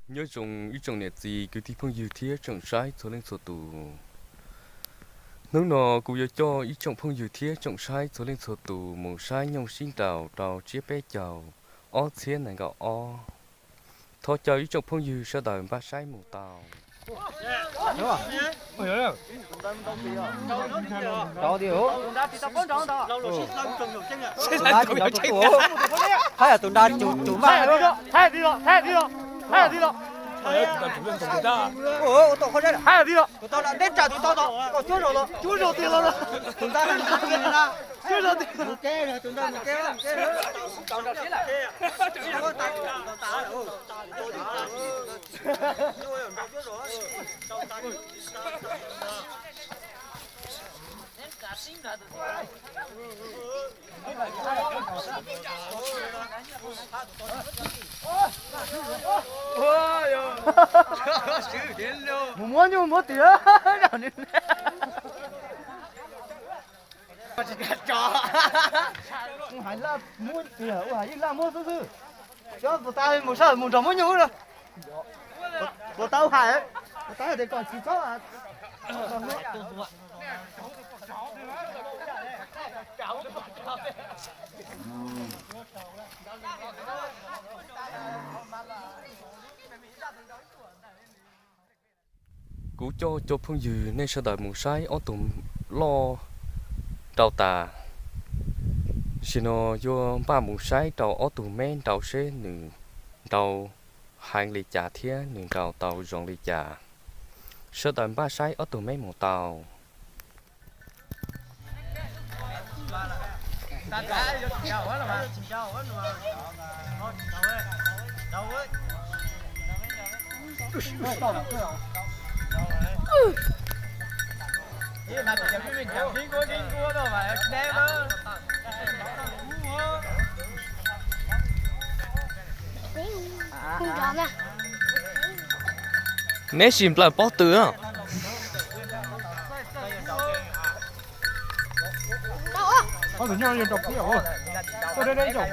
nhớ trồng ý trồng nẹt gì cứ thì phong dư thiết trồng trái cho lên sổ tù nếu nó cũng cho ý trồng phong dư thiết trồng trái cho lên sổ tù màu trái nhông xin đào đào chia bé chào ó thiên này gọi ó thôi cho ý trồng phong dư sẽ đào ba trái màu tàu đâu đi hả? Hay là tụi ta chủ mà太低了，太低了，太低了。ủa tụi con đây là 太低了， tụi tao đã đến trả tụi tao đó còn chúa rồi đó 左手低了呢， tụi ta đang làm cái này ra 右手低了。 một cái này tụi ta một cái nữa tao đâu thế là tao摸就摸底了，让你。我还拉摸底了，我还一拉摸试试。cho tụi tao một sao một trò摸nhau rồi. Tụi tao hải, tụi tao thì còn chỉ có à. cú cho phong dư nên sẽ đợi một trái ó tụm lo đào tà xin nó vô ba một trái đào ó tụm men đào xe nửa đào hàng lì trà thía nửa đào tàu rong lì trà sẽ đợi ba trái ó tụm men một tàu Không rõ nè. nét xin là bó tứa Có thể nhau độc cái rồi. Tôi đây độc à.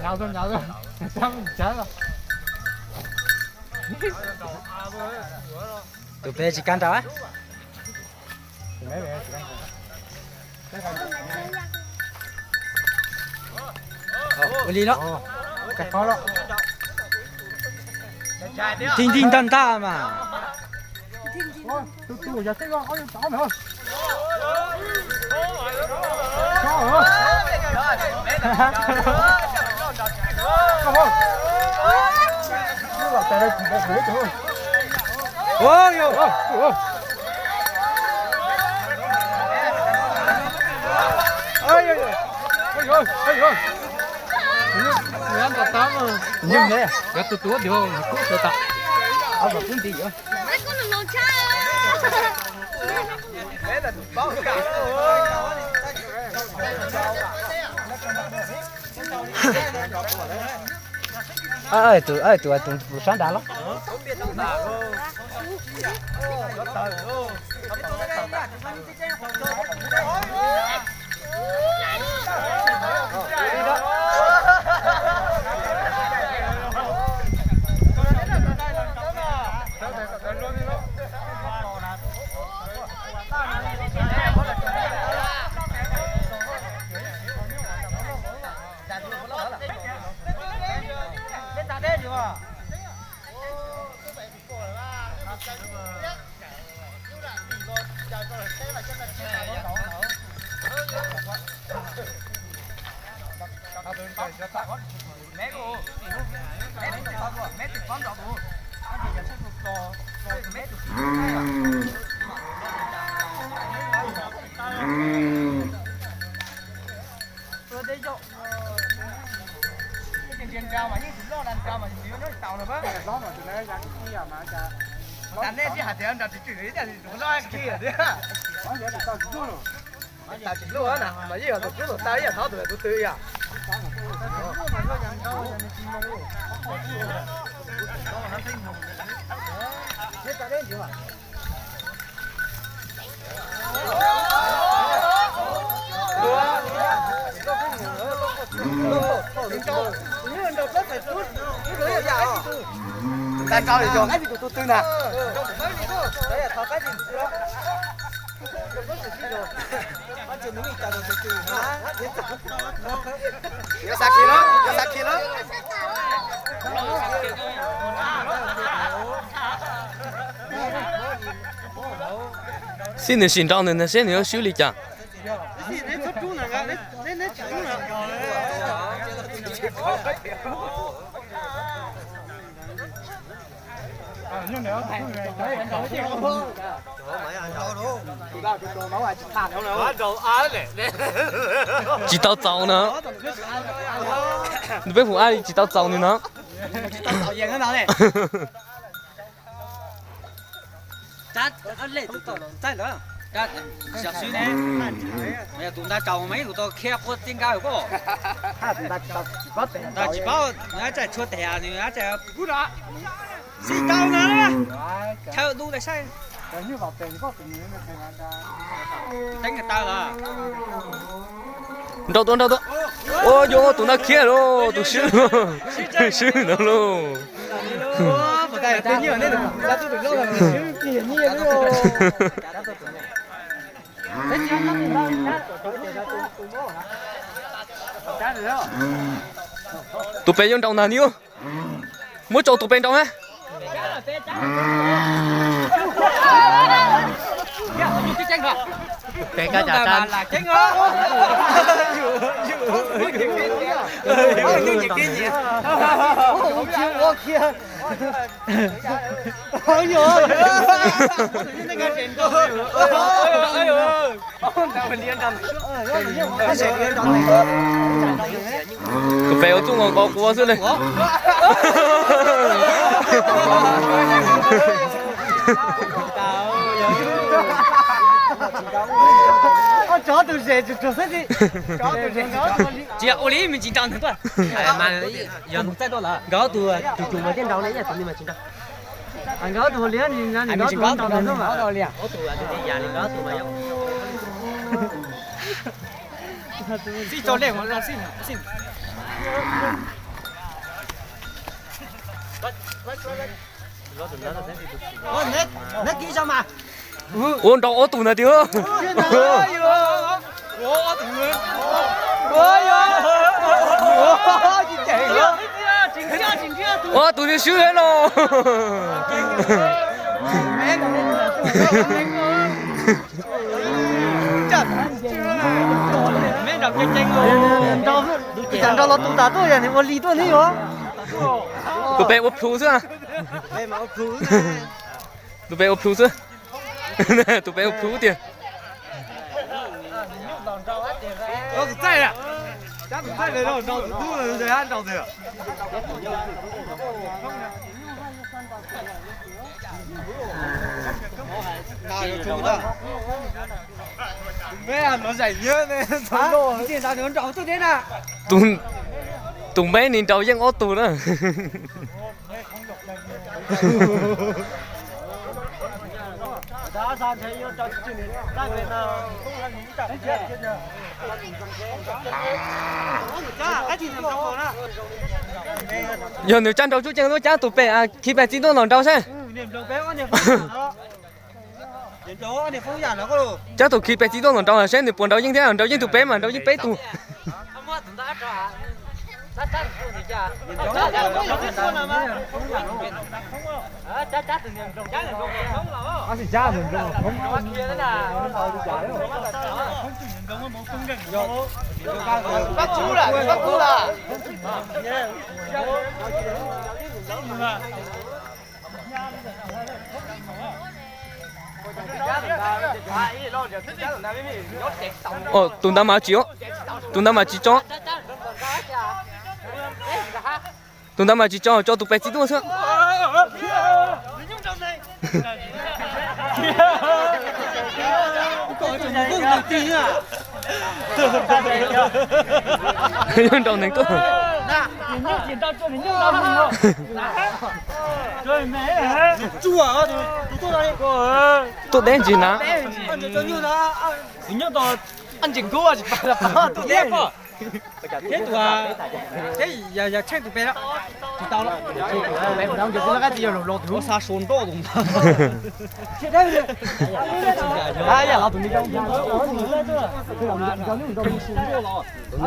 Nhào rồi. Sao mình chán rồi. tụi bé chỉ can tao á đi đó Cái khó đó. thình thình tần ta mà Tôi giờ thấy có chó mày không? Chó hả? Không không? Nó là tại đây chỉ có hổ thôi. ôi yo Ôi. Người ăn tạt tám mà. nhưng thế Cái tụi điều cũng tự tập. ông mà cũng gì vậy Đấy con là lồng cha. tụi sáng đã lắm Anh ấy chỉ hạt tiền đặt chỉ chửi thì nó nói cái gì đấy. Tao chỉ luôn nè, mà giờ tụi chúng tao giờ tháo tụi tụi tươi à. Tại cao để cho cái gì của tôi nè. Đấy là thao cái gì đó. Yo saki lo. xin được xin trao nên xin được xử lý chả chỉ tao giàu nữa你别胡爱只tao giàu nữa nó Chát, ăn lệ tụi tao, chát nữa. Chát, sạc suy nè. Mày tụi ta trồng mấy tụi tao khéo có tiếng cao có. Ta chỉ bảo nhá chạy chua tè thì nhá chạy cút đó. Xí cao nữa. Theo đu lại sai. Đánh người ta là. đâu đâu ô vô tụi nó kia rồi tụi sư sư nó luôn Tại tự nhiên nên là tôi được lâu rồi kỷ niệm rồi. tụi bé trong nào nhiêu muốn cho tụi bé trong á Cái cá chả tan là tránh đó. tụi bé ở chung còn có cua xưa này con chó từ rể từ sét đi chó từ rể Chị ô lý mình chính trang thôi. Mà giờ tại đâu là gõ từ chúng mà trên đầu này là tụi mình chính đâu anh gõ tụi liền thì anh gõ tụi đầu này nó mà gõ liền gõ từ thì nhà này gõ từ mà xin cho lên mà xin nó kỹ sao mà ôn đâu ở tụi nó chưa ô tụi nó sướng hết rồi mấy đọc tranh tranh rồi chẳng đâu là tụi ta tôi là một lì tôi nữa hả tụi bé ốp thú chưa tụi bé ốp thú chưa tụi bé ốp thú tiền nó tụi tay à chắc tụi tay này đâu đâu tụi là để ăn đâu rồi nào chúng ta bé ăn nó dày nhớ này thằng đồ tiền sao thì nó trâu tôi đến à tụi bé nhìn trâu dân ốp tụi đó đã sang thấy nó cho chuyện này ra về nào không là những cái chuyện nhá cái gì làm đâu đó giờ nếu chăn trâu chút chăn tôi chăn tụi bé à khi bé chỉ tôi làm trâu xem niệm trâu bé có niệm phú đó niệm trâu có niệm phú giả nó có đồ chắc tụi khi bé chỉ tôi làm trâu là xem được buồn trâu như thế nào trâu như tụi bé mà trâu như bé tụi bắt chú là tụi ta mà chịu tụi ta mà chỉ cho tụi ta mà chỉ cho tụi bé chỉ tôi thôi nhưng đâu nên tôi tôi đến gì nè ăn chỉnh cua chỉ phải là tụi em thế tụi à thế giờ tranh tụi bé đó 到了，来，不然就是那个只有老头啥说多东西。哎呀，老头你讲，你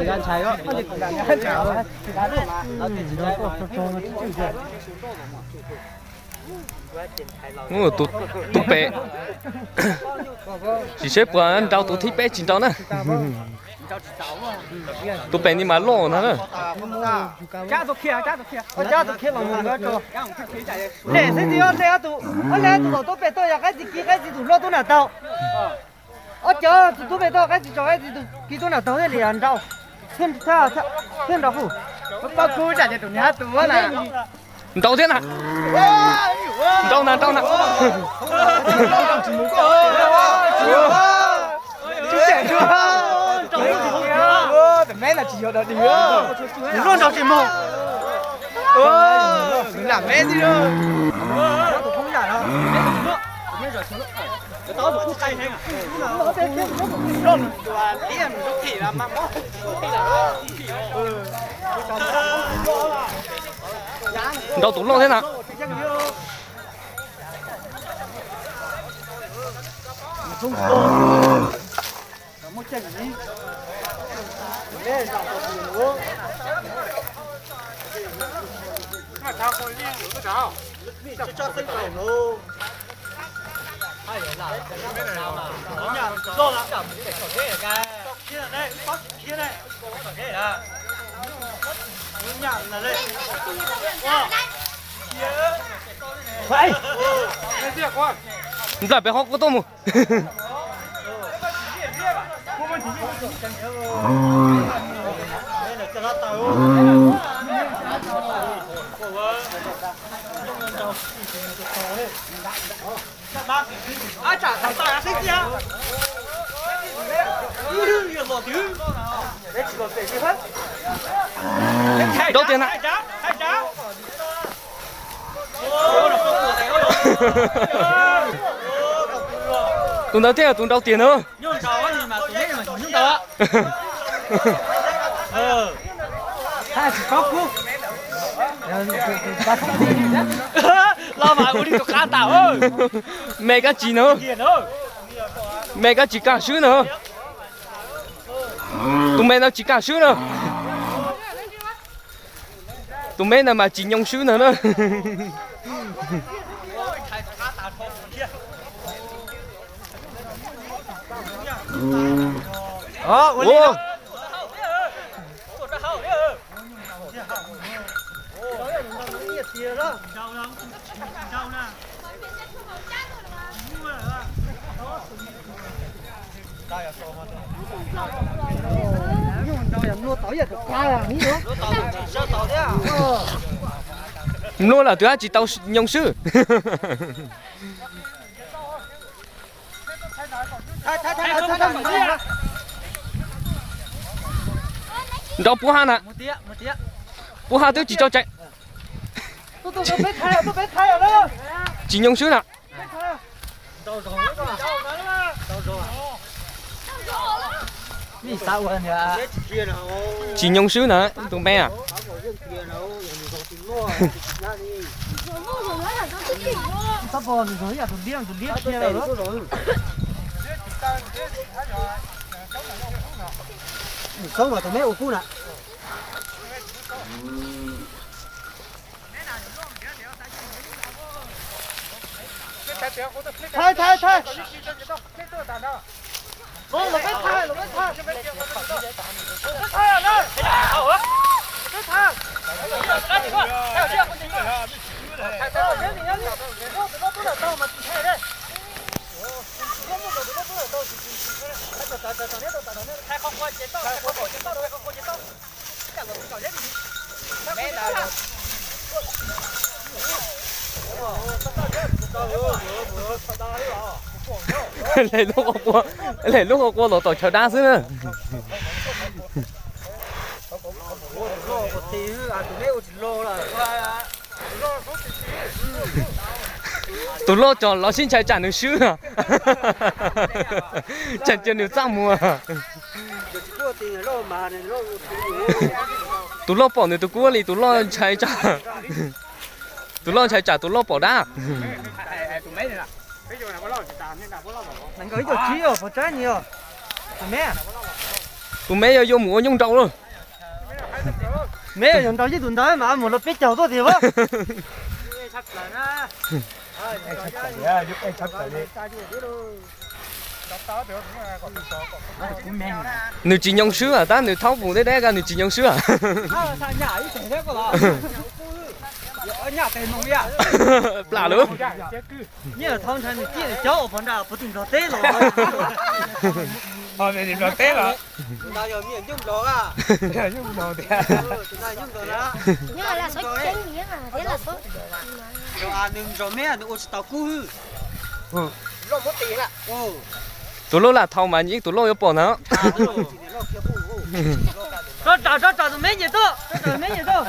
看菜个，tụt tụt bé chỉ xếp qua đào tụt thích bé chín đào nè tụt bé đi mà lo nữa cá tụt kia bằng người đó cho để thế thì để tụt bé tôi cái gì tụt lo tụt nào tao chờ tụt bé tôi cái gì cho cái gì tụt tụt nào tao thì liền đâu thiên đâu phụ bao cú chả để tụt nhá tụt này đâu thế nào đâu nào chú trẻ chưa tụi mấy là chỉ hiểu được điều luôn đâu chỉ một làm mấy gì đâu tụi không giả đâu tao tụi không cay thế à tiền lúc thì là mang bó đâu tụt lo thế nào một chân gì để làm cái gì nữa mà tao còn đi nữa sao cho tinh thần luôn ai là rồi là cảm thấy có thế cái kia đây bắt kia đây có thế à nhận là đây vậy lại bé học có tôm không ai trả thằng ta thích gì á đâu tiền ạ tụi đâu thế à tụi đâu tiền nữa nhung trâu á nhưng mà tụi đấy mà nhung trâu á. hai chỉ có cú Lo mà uống đi tụi cá tàu ơi. mẹ cái gì nữa mẹ cái chỉ cả sứ nữa tụi mẹ nó chỉ cả sứ nữa tụi mẹ nào mà chỉ nhông sứ nữa nữa ô luôn là tụi chỉ tao nhông sứ đâu bố han à Một tía. bố han tôi chỉ cho chạy tôi biết thay rồi đó chỉ nhông sứ nè Vì sao vậy nhỉ? chỉ nhông sứ nè tụi mẹ à sắp vào rồi à tụi điên kia rồi không mà tụi mấy ô cu nè thay ô nó cái thay ở đây cái thay lấy lúc học qua lỗ tổ chào đa xứ nữa tụi lo cho lo xin chạy trả được xứ à chẳng được trăm mùa tụi lo bỏ nữa tụi cua li tụi lo chạy trả tụi lo chạy trả tụi lo bỏ đá nãy cái chỗ chi rồi, phải trái nhiều. tụi mẹ vô mua nhung trâu luôn Mẹ dùng tao chứ tụi tao mà một lớp biết chầu tôi thì vợ. nếu chỉ nhông sữa à ta nếu tháo vùng đấy ra nếu chỉ nhông sữa à lạ luôn Như là thông常你记得教我反正不懂着对了。Thôi thì được té rồi. Tao giờ miệng dùng đó à. Dùng đồ thì. Tụi này dùng đó đó. Nhưng mà là số chén gì á, thế là số. Rồi à đừng rồi mẹ đừng ôi tao cú hư. Lo mất tiền à. tụi lo là thao mà những tụi lo có bỏ nó Cho tụi mấy gì đó. Cho tụi mấy gì đó.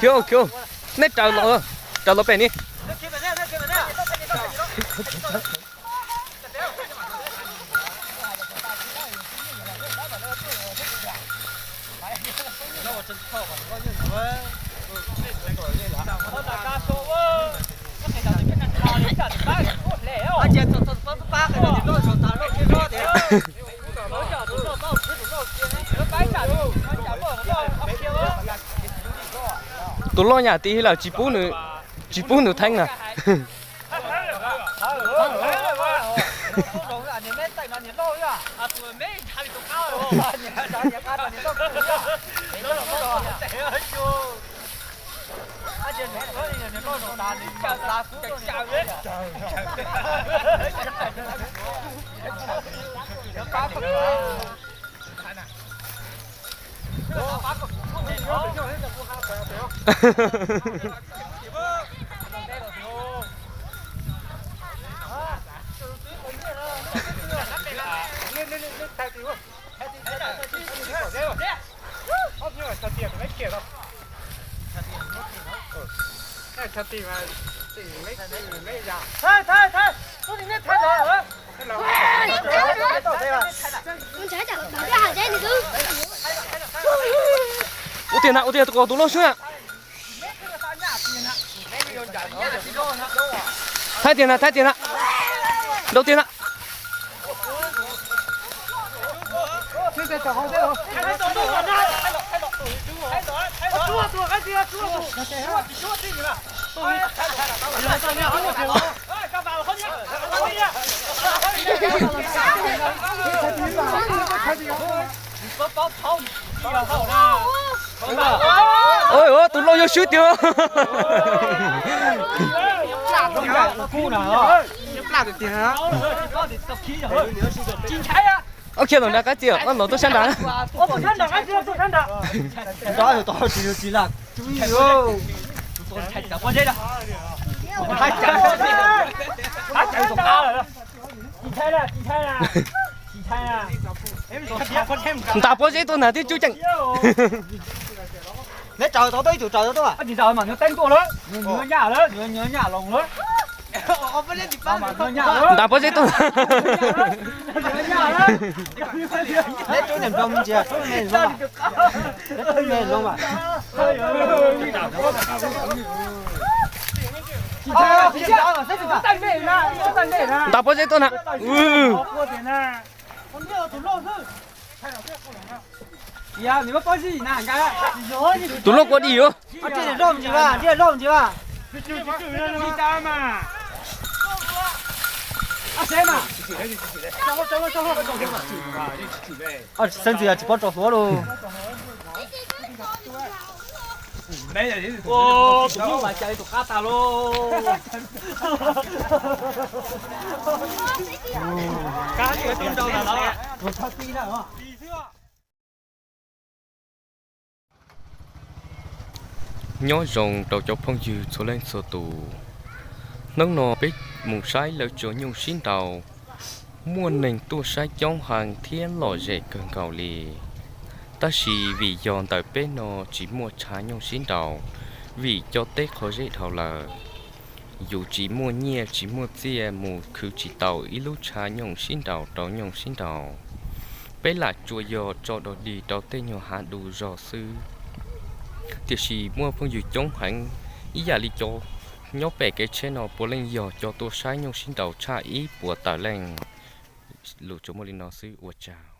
kêu nét trào lo bè đi tụi lo nhà tí là chỉ bú nữa thanh à Thôi. Tôi đi nét thay rồi hả? Con trái chẳng bảo cái hạt đấy này cứ. ô tiền tụi lo xuống à thay tiền à đâu tiền à ôi tụi lo vô shoot chưa ok rồi đã cái chuyện nó tôi xem đã Tôi xem đã cái gì tôi xem đã. Đó rồi tôi chỉ là chú ý rồi. Tôi chạy cả qua đây đó. Hai chạy tổng cao rồi đó. Chị thay nè. Em con thêm cả. ta bố dễ tôi là tí chú chẳng Nếu trời tao tới chủ trời tao à. Chị trời mà nó tên cô đó. Nhớ nhà đó, nhớ nhà lòng đó. Ông phải lên thì ba. Nhớ nhà đó. ta bố dễ tôi Nhớ nhà đó. Lấy chỗ niệm rong chưa? Chỗ này rong à? Lấy chỗ này rong à? Phía sau mà xếp được à? ta bố dễ tôi nè Dạ, nếu có gì nè, anh cái tụi lo có đi không Ở trên này rong gì ba? Trên này rong gì ba? đi ta mà. À, xem à. À, xem gì à? Chỉ có trò số đâu. Đây là gì? Ô, tụi nó phải chạy tụi cá tao luôn. Cá gì ở đâu là nó? Một thằng tí nữa hả? nhớ rồng đầu chọc phong dư số lên số tù nâng nọ biết mùng sai lỡ chỗ nhung xin đầu muôn nền tu sai trong hàng thiên lò dễ cần cầu lì ta chỉ vì dọn tại bên nó chỉ mua trái nhung xin đầu vì cho tết khó dễ thảo là dù chỉ mua nhẹ chỉ mua chia một cứ chỉ tàu ít lúc trái nhung xin đầu đó nhung xin đầu bé là chùa dò cho đồ đi đầu tên nhỏ hạ đủ dò sư thì chỉ mua phương dự chống hẳn ý giả lý cho nhóc bé cái trên nó bố lên dò cho tôi sai nhau xin đầu cha ý của tà lành lũ cho mua lên nó sư ủa chào